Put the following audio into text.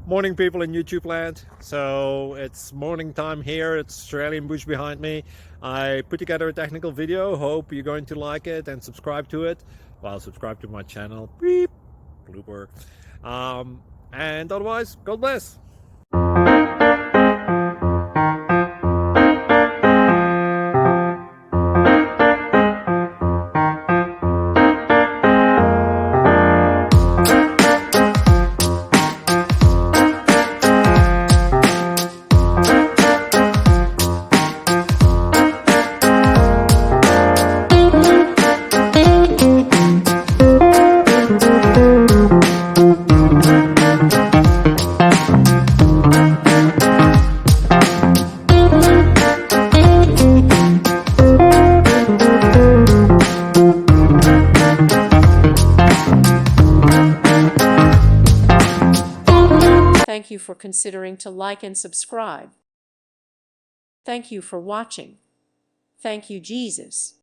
Morning, people in YouTube land. So it's morning time here. It's Australian bush behind me. I put together a technical video. Hope you're going to like it and subscribe to it. Well, subscribe to my channel. Beep. Blooper. And otherwise, God bless. Thank you for considering to like and subscribe. Thank you for watching. Thank you, Jesus.